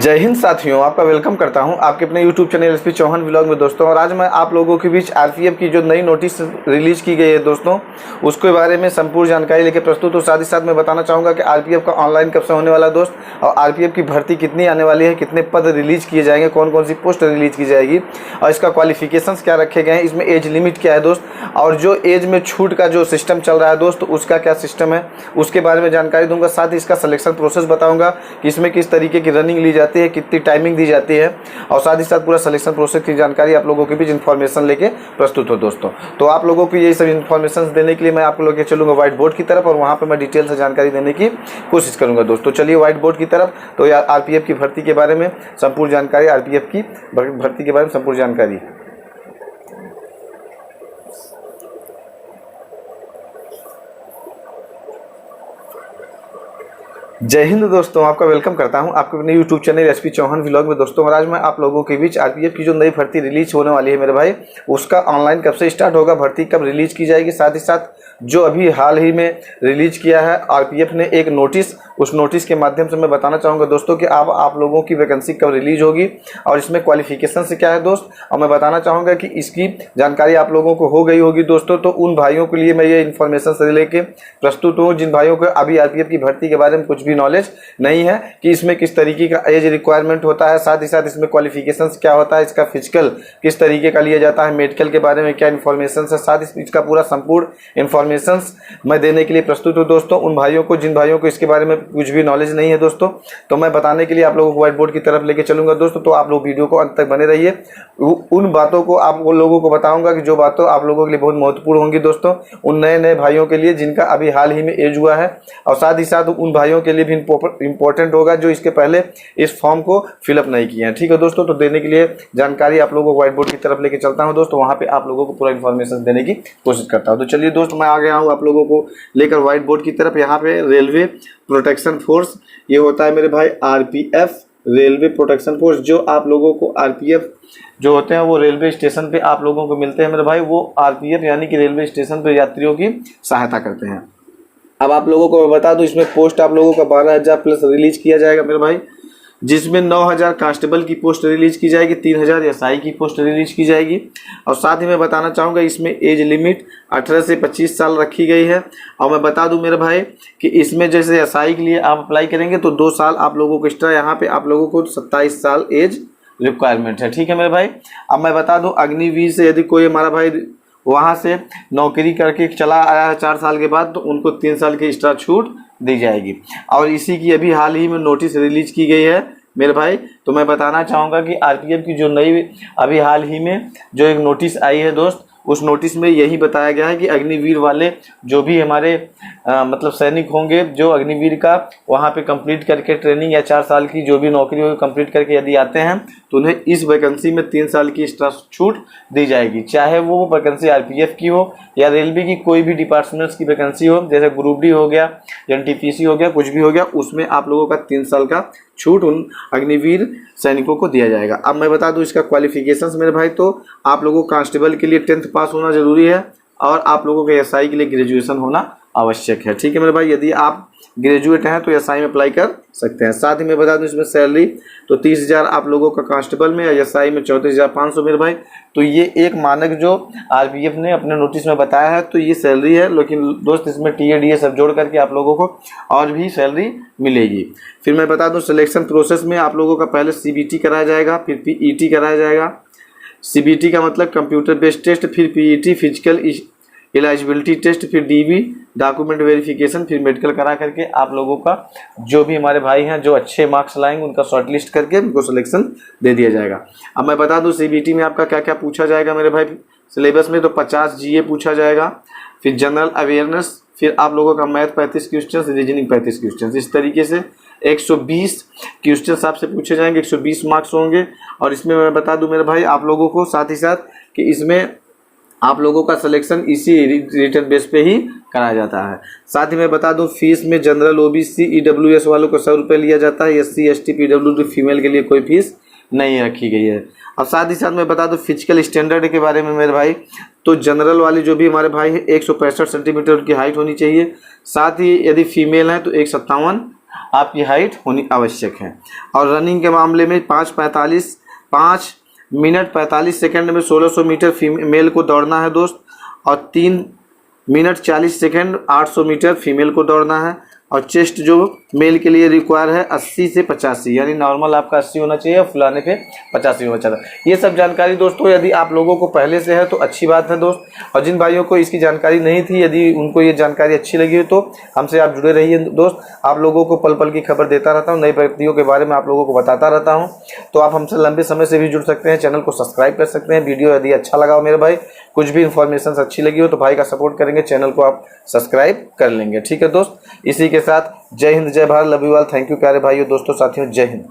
जय हिंद साथियों, आपका वेलकम करता हूं आपके अपने YouTube channel SP Chauhan vlog में दोस्तों। और आज मैं आप लोगों के बीच आरपीएफ की जो नई नोटिस रिलीज की गई है दोस्तों, उसके बारे में संपूर्ण जानकारी लेकर प्रस्तुत हूं। साथ ही साथ मैं बताना चाहूँगा कि आरपीएफ का ऑनलाइन कब से होने वाला है दोस्त, और आरपीएफ की भर्ती कितनी आने वाली है, कितने पद रिलीज किए जाएंगे, कौन कौन सी पोस्ट रिलीज की जाएगी, और इसका क्वालिफिकेशन क्या रखे गए हैं, इसमें एज लिमिट क्या है दोस्त, और जो एज में छूट का जो सिस्टम चल रहा है दोस्त, उसका क्या सिस्टम है, उसके बारे में जानकारी दूंगा। साथ ही इसका सिलेक्शन प्रोसेस बताऊंगा कि इसमें किस तरीके की रनिंग ली जाती है, कितनी टाइमिंग दी जाती है, और साथ ही साथ पूरा सिलेक्शन प्रोसेस की जानकारी आप लोगों के बीच इन्फॉर्मेशन लेके प्रस्तुत हो दोस्तों। तो आप लोगों को ये सब इन्फॉर्मेशन देने के लिए मैं आप लोगों के चलूंगा व्हाइट बोर्ड की तरफ, और वहां पर मैं डिटेल से जानकारी देने की कोशिश करूंगा दोस्तों। चलिए व्हाइट बोर्ड की तरफ। तो यार आरपीएफ की भर्ती के बारे में संपूर्ण जानकारी, आरपीएफ की भर्ती के बारे में संपूर्ण जानकारी। जय हिंद दोस्तों, आपका वेलकम करता हूं आपके अपने YouTube channel SP Chauhan vlog में दोस्तों। और आज मैं आप लोगों के बीच आरपीएफ की जो नई भर्ती रिलीज होने वाली है मेरे भाई, उसका ऑनलाइन कब से स्टार्ट होगा, भर्ती कब रिलीज की जाएगी, साथ ही साथ जो अभी हाल ही में रिलीज किया है आरपीएफ ने एक नोटिस, उस नोटिस के माध्यम से मैं बताना चाहूँगा दोस्तों कि अब आप लोगों की वैकेंसी कब रिलीज होगी और इसमें क्वालिफिकेशन से क्या है दोस्त। और मैं बताना चाहूँगा कि इसकी जानकारी आप लोगों को हो गई होगी दोस्तों। तो उन भाइयों के लिए मैं ये इन्फॉर्मेशन से लेके प्रस्तुत हूँ जिन भाइयों को अभी आरपीएफ की भर्ती के बारे में कुछ भी नॉलेज नहीं है कि इसमें किस तरीके का एज रिक्वायरमेंट होता है, साथ ही साथ इसमें क्वालिफिकेशन क्या होता है, इसका फिजिकल किस तरीके का लिया जाता है, मेडिकल के बारे में क्या इन्फॉर्मेशन है, साथ ही इसका पूरा संपूर्ण इन्फॉर्मेशन मैं देने के लिए प्रस्तुत हूँ दोस्तों। उन भाइयों को जिन भाइयों को इसके बारे में कुछ भी नॉलेज नहीं है दोस्तों, तो मैं बताने के लिए आप लोगों को व्हाइट बोर्ड की तरफ लेके चलूंगा दोस्तों। तो आप लोग वीडियो को अंत तक बने रहिए। उन बातों को आप लोगों को बताऊंगा कि जो बातों आप लोगों के लिए बहुत महत्वपूर्ण होंगी दोस्तों, उन नए नए भाइयों के लिए जिनका अभी हाल ही में एज हुआ है, और साथ ही साथ उन भाइयों के लिए भी इंपॉर्टेंट होगा जो इसके पहले इस फॉर्म को फिलअप नहीं किए हैं। ठीक है दोस्तों, तो देने के लिए जानकारी आप लोगों को व्हाइट बोर्ड की तरफ लेके चलता हूं दोस्तों, वहां पे आप लोगों को पूरा इन्फॉर्मेशन देने की कोशिश करता हूं। तो चलिए दोस्त, मैं आ गया हूं आप लोगों को लेकर व्हाइट बोर्ड की तरफ। यहाँ पे रेलवे प्रोटेक्शन फोर्स, ये होता है मेरे भाई आरपीएफ, रेलवे प्रोटेक्शन फोर्स। जो आप लोगों को आरपीएफ जो होते हैं वो रेलवे स्टेशन पे आप लोगों को मिलते हैं मेरे भाई, वो आरपीएफ यानी कि रेलवे स्टेशन पे यात्रियों की सहायता करते हैं। अब आप लोगों को मैं बता दूं, इसमें पोस्ट आप लोगों का 12,000 प्लस रिलीज किया जाएगा मेरे भाई, जिसमें 9,000 कांस्टेबल की पोस्ट रिलीज की जाएगी, 3,000 एसआई की पोस्ट रिलीज की जाएगी। और साथ ही मैं बताना चाहूँगा इसमें एज लिमिट 18 से 25 साल रखी गई है। और मैं बता दूं मेरे भाई कि इसमें जैसे एसआई के लिए आप अप्लाई करेंगे तो 2 साल आप लोगों को एक्स्ट्रा, यहाँ पे आप लोगों को 27 साल एज रिक्वायरमेंट है। ठीक है मेरे भाई। अब मैं बता दूं अग्निवीर से यदि कोई हमारा भाई वहाँ से नौकरी करके चला आया है 4 साल के बाद, तो उनको 3 साल की एक्स्ट्रा छूट दी जाएगी। और इसी की अभी हाल ही में नोटिस रिलीज की गई है मेरे भाई। तो मैं बताना चाहूँगा कि आरपीएफ की जो नई अभी हाल ही में जो एक नोटिस आई है दोस्त, उस नोटिस में यही बताया गया है कि अग्निवीर वाले जो भी हमारे मतलब सैनिक होंगे, जो अग्निवीर का वहाँ पे कंप्लीट करके ट्रेनिंग या 4 साल की जो भी नौकरी होगी कंप्लीट करके यदि आते हैं, तो उन्हें इस वैकेंसी में 3 साल की एक्स्ट्रा छूट दी जाएगी। चाहे वो वैकेंसी आरपीएफ की हो या रेलवे की कोई भी डिपार्टमेंट्स की वैकेंसी हो, जैसे ग्रुप डी हो गया, एनटीपीसी हो गया, कुछ भी हो गया, उसमें आप लोगों का 3 साल का छूट उन अग्निवीर सैनिकों को दिया जाएगा। अब मैं बता दूं इसका क्वालिफिकेशंस मेरे भाई, तो आप लोगों को कांस्टेबल के लिए 10th पास होना जरूरी है, और आप लोगों के एसआई के लिए ग्रेजुएशन होना आवश्यक है। ठीक है मेरे भाई, यदि आप ग्रेजुएट हैं तो एसआई में अप्लाई कर सकते हैं। साथ ही मैं बता दूं इसमें सैलरी तो 30,000 आप लोगों का कांस्टेबल में, या एसआई में 34,500 मेरे भाई। तो ये एक मानक जो आरपीएफ ने अपने नोटिस में बताया है, तो ये सैलरी है। लेकिन दोस्त इसमें टीएडीए सब जोड़ करके आप लोगों को और भी सैलरी मिलेगी। फिर मैं बता दूं सिलेक्शन प्रोसेस में आप लोगों का पहले सीबीटी कराया जाएगा, फिर पीईटी कराया जाएगा। सीबीटी का मतलब कंप्यूटर बेस्ड टेस्ट, फिर पीईटी फिजिकल एलिजिबिलिटी टेस्ट, फिर डीबी डॉक्यूमेंट वेरिफिकेशन, फिर मेडिकल करा करके आप लोगों का जो भी हमारे भाई हैं जो अच्छे मार्क्स लाएंगे उनका शॉर्टलिस्ट करके उनको सिलेक्शन दे दिया जाएगा। अब मैं बता दूं सीबीटी में आपका क्या क्या पूछा जाएगा मेरे भाई सिलेबस में, तो 50 जीए पूछा जाएगा, फिर जनरल अवेयरनेस, फिर आप लोगों का मैथ 35 क्वेश्चन, रीजनिंग 35 क्वेश्चन, इस तरीके से 120 क्वेश्चन आपसे पूछे जाएंगे, 120 मार्क्स होंगे। और इसमें मैं बता दूं मेरे भाई आप लोगों को साथ ही साथ कि इसमें आप लोगों का सिलेक्शन इसी रिटन बेस पे ही कराया जाता है। साथ ही मैं बता दूं फीस में जनरल ओबीसी ईडब्ल्यूएस वालों को 100 रुपये लिया जाता है, एससी एसटी पीडब्ल्यूडी फीमेल के लिए कोई फीस नहीं रखी गई है। अब साथ ही साथ मैं बता दूं फिजिकल स्टैंडर्ड के बारे में मेरे भाई, तो जनरल वाले जो भी हमारे भाई है 165 सेंटीमीटर की हाइट होनी चाहिए। साथ ही यदि फीमेल है तो 157 आपकी हाइट होनी आवश्यक है। और रनिंग के मामले में 5 मिनट 45 सेकंड में 1600 मीटर फीमेल को दौड़ना है दोस्त, और 3 मिनट 40 सेकंड 800 मीटर फीमेल को दौड़ना है। और चेस्ट जो मेल के लिए रिक्वायर है 80 से 85, यानी नॉर्मल आपका 80 होना चाहिए और फुलाने पे 85 होना चाहिए। ये सब जानकारी दोस्तों यदि आप लोगों को पहले से है तो अच्छी बात है दोस्त। और जिन भाइयों को इसकी जानकारी नहीं थी, यदि उनको ये जानकारी अच्छी लगी हो तो हमसे आप जुड़े रहिए दोस्त। आप लोगों को पल पल की खबर देता रहता हूँ, नई भर्तियों के बारे में आप लोगों को बताता रहता हूँ। तो आप हमसे लंबे समय से भी जुड़ सकते हैं, चैनल को सब्सक्राइब कर सकते हैं। वीडियो यदि अच्छा लगा हो मेरे भाई, कुछ भी इन्फॉर्मेशन अच्छी लगी हो तो भाई का सपोर्ट करेंगे, चैनल को आप सब्सक्राइब कर लेंगे। ठीक है दोस्त, इसी के साथ जय हिंद, जय Bharat, love you all, thank you प्यारे भाइयों, दोस्तों, साथियों, जय हिंद।